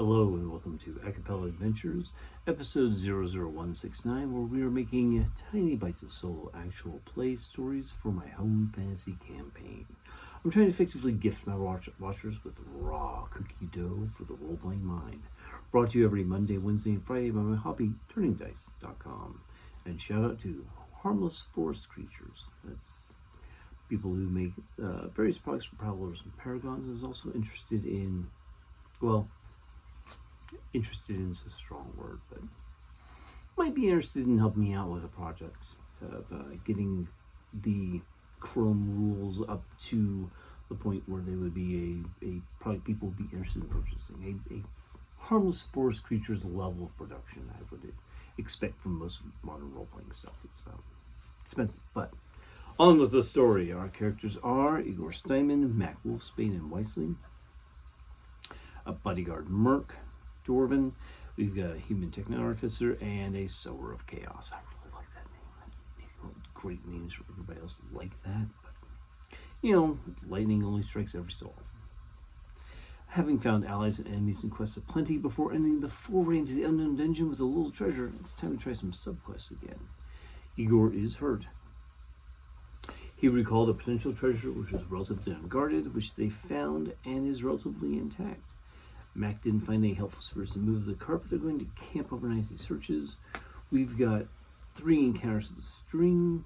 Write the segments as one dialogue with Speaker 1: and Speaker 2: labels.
Speaker 1: Hello and welcome to Acapella Adventures, episode 00169, where we are making tiny bites of solo actual play stories for my home fantasy campaign. I'm trying to effectively gift my watchers with raw cookie dough for the role-playing mind. Brought to you every Monday, Wednesday, and Friday by my hobby, turningdice.com. And shout out to Harmless Forest Creatures. That's people who make various products for Prowlers and Paragons, is also interested in, well, interested in is a strong word, but might be interested in helping me out with a project of getting the Chrome rules up to the point where they would be a product people would be interested in purchasing. A Harmless Forest Creatures level of production I would expect from most modern role-playing stuff. It's about expensive, but on with the story. Our characters are Igor, Steinmann, Mac, Wolfsbane, and Wyesley. A Bodyguard, Merc, Dwarven. We've got a human Techno-Artificer and a Sower of Chaos. I really like that name. Great names for everybody else like that, but you know, lightning only strikes every so often. Having found allies and enemies in quests aplenty before ending the foray into the unknown dungeon with a little treasure, it's time to try some subquests again. Igor is hurt. He recalled a potential treasure which was relatively unguarded, which they found and is relatively intact. Mac didn't find any helpful spirits to move the carpet. They're going to camp overnight as he searches. We've got 3 encounters of the string,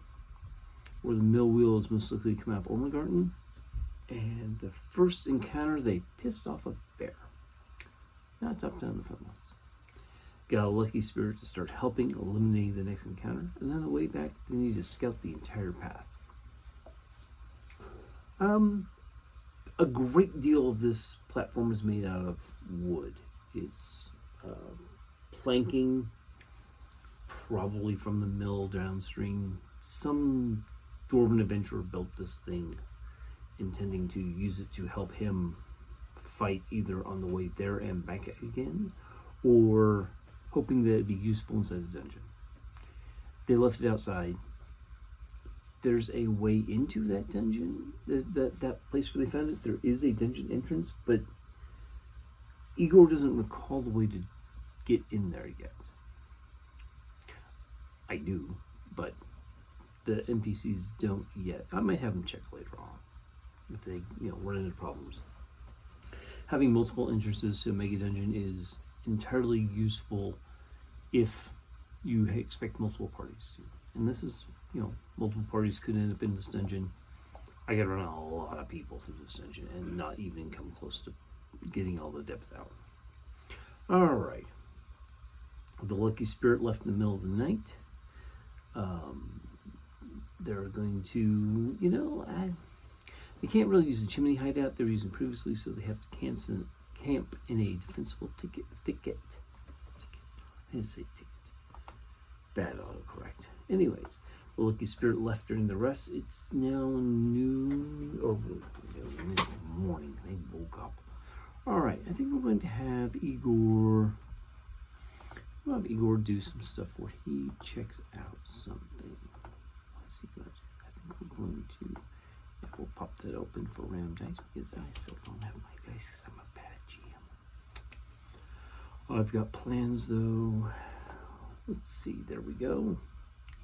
Speaker 1: where the mill wheel is most likely to come out of Olmengarten. And the first encounter, they pissed off a bear. Not top down the front list. Got a lucky spirit to start helping eliminate the next encounter. And then on the way back, they need to scout the entire path. A great deal of this platform is made out of wood. It's planking, probably from the mill downstream. Some Dwarven adventurer built this thing intending to use it to help him fight either on the way there and back again, or hoping that it'd be useful inside the dungeon. They left it outside. There's a way into that dungeon, that place where they found it. There is a dungeon entrance, but Igor doesn't recall the way to get in there yet. I do, but the NPCs don't yet. I might have them check later on if they, run into problems. Having multiple entrances to a mega dungeon is entirely useful if you expect multiple parties to. And this is, multiple parties could end up in this dungeon. I gotta run a lot of people through this dungeon and not even come close to getting all the depth out. Alright. The lucky spirit left in the middle of the night. They're going to, they can't really use the chimney hideout they were using previously, so they have to camp in a defensible thicket. I had to say ticket. Bad autocorrect. Anyways, the lucky spirit left during the rest. It's now noon, or morning. They woke up. Alright, I think we're going to have Igor. We'll have Igor do some stuff where he checks out something. What's he going to do? I think we're going to. We'll pop that open for random dice because I still don't have my dice because I'm a bad GM. I've got plans though. Let's see, there we go.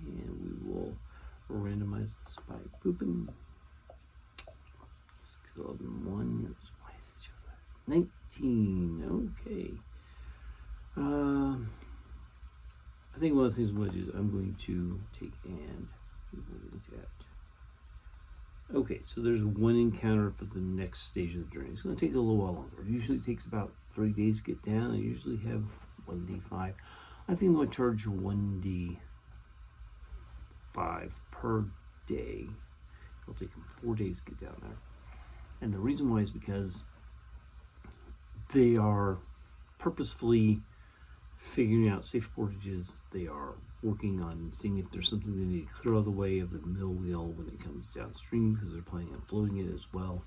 Speaker 1: And we will randomize this by pooping. 6, 11, 1. Why does it show that? 19. Okay. I think one of the things I'm going to do is I'm going to take and look at. Okay, so there's one encounter for the next stage of the journey. It's going to take a little while longer. It usually takes about 3 days to get down. I usually have 1d5. I think I'm going to charge 1d5 per day. It'll take them 4 days to get down there. And the reason why is because they are purposefully figuring out safe portages. They are working on seeing if there's something they need to clear out of the way of the mill wheel when it comes downstream, because they're planning on floating it as well.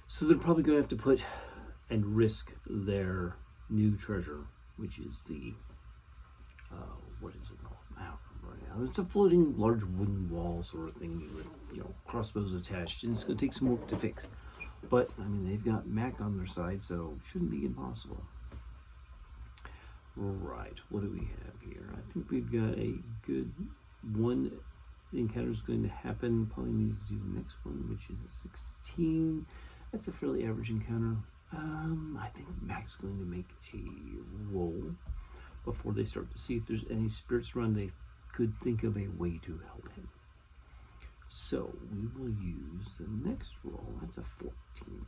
Speaker 1: So they're probably going to have to put and risk their new treasure, which is the what is it called? I don't remember right now. It's a floating large wooden wall sort of thing with crossbows attached, and it's going to take some work to fix. But I mean, they've got Mac on their side, so it shouldn't be impossible. Right, what do we have here? I think we've got a good one. The encounter is going to happen. Probably need to do the next one, which is a 16. That's a fairly average encounter. I think Mac's going to make a roll before they start to see if there's any spirits around. They could think of a way to help him. So we will use the next roll. That's a 14.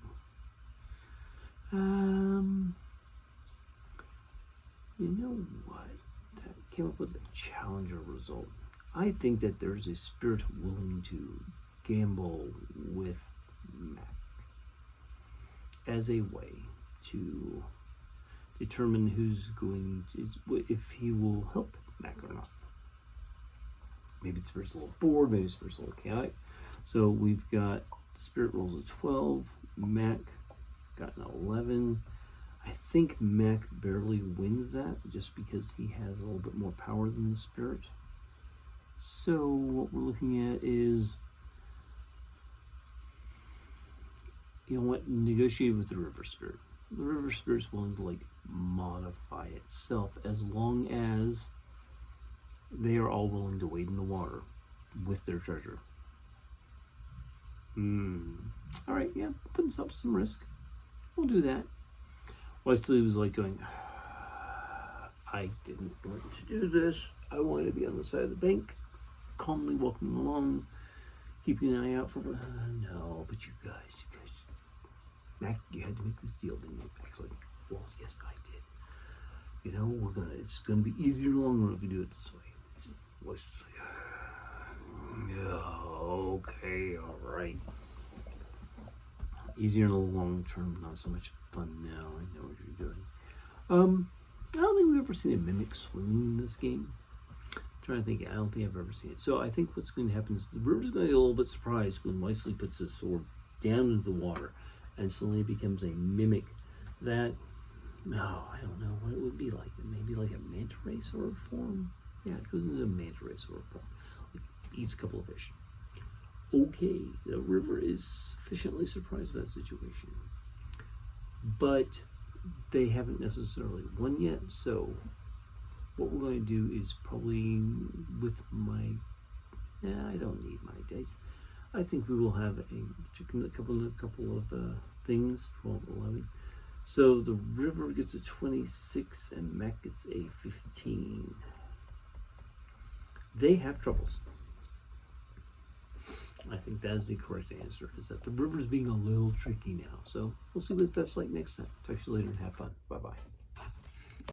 Speaker 1: You know what? That came up with a challenger result. I think that there's a spirit willing to gamble with Mac as a way to determine who's going to, if he will help Mac or not. Maybe the spirit's a little bored, maybe the spirit's a little chaotic. So we've got spirit rolls a 12, Mac got an 11. I think Mac barely wins that just because he has a little bit more power than the spirit. So what we're looking at is, you know what, negotiate with the river spirit. The river spirit's willing to modify itself as long as they are all willing to wade in the water with their treasure. All right, yeah, putting up some risk. We'll do that. Wyseley was going, I didn't want to do this. I wanted to be on the side of the bank, calmly walking along, keeping an eye out for, no, but you guys, Mac, you had to make this deal, didn't you? Mac's like, well, yes, I did. You know, it's gonna be easier in the long run if we do it this way. Wyseley's like, yeah, okay, all right. Easier in the long term, not so much fun now. I know what you're doing. I don't think we've ever seen a mimic swimming in this game. I'm trying to think. I don't think I've ever seen it. So I think what's going to happen is the river's going to get a little bit surprised when Wyesley puts his sword down into the water and suddenly becomes a mimic that, I don't know what it would be like. Maybe like a manta ray sort of form. Yeah, it goes into a manta ray sort of form. Eats a couple of fish. Okay, the river is sufficiently surprised by the situation, but they haven't necessarily won yet. So what we're going to do is probably with my, I don't need my dice. I think we will have a couple of things, 12, 11. So the river gets a 26 and Mac gets a 15. They have troubles. I think that is the correct answer, is that the river's being a little tricky now. So we'll see what that's like next time. Talk to you later and have fun. Bye-bye.